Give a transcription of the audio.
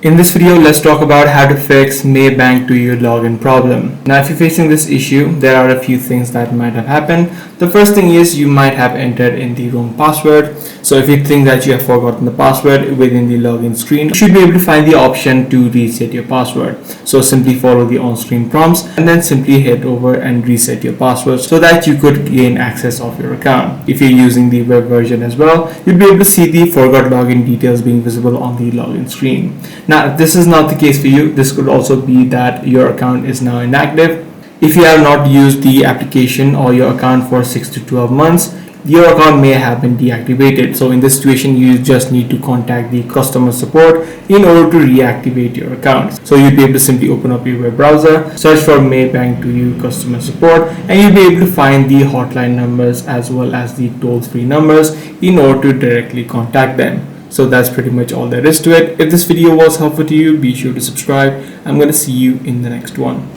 In this video, let's talk about how to fix Maybank2u login problem. Now, if you're facing this issue, there are a few things that might have happened. The first thing is you might have entered in the wrong password. So if you think that you have forgotten the password within the login screen, you should be able to find the option to reset your password. So simply follow the on-screen prompts and then simply head over and reset your password so that you could gain access of your account. If you're using the web version as well, you'll be able to see the forgot login details being visible on the login screen. Now, if this is not the case for you, this could also be that your account is now inactive. If you have not used the application or your account for 6 to 12 months, your account may have been deactivated. So in this situation, you just need to contact the customer support in order to reactivate your account. So you'll be able to simply open up your web browser, search for Maybank2u customer support, and you'll be able to find the hotline numbers as well as the toll-free numbers in order to directly contact them. So that's pretty much all there is to it. If this video was helpful to you, be sure to subscribe. I'm going to see you in the next one.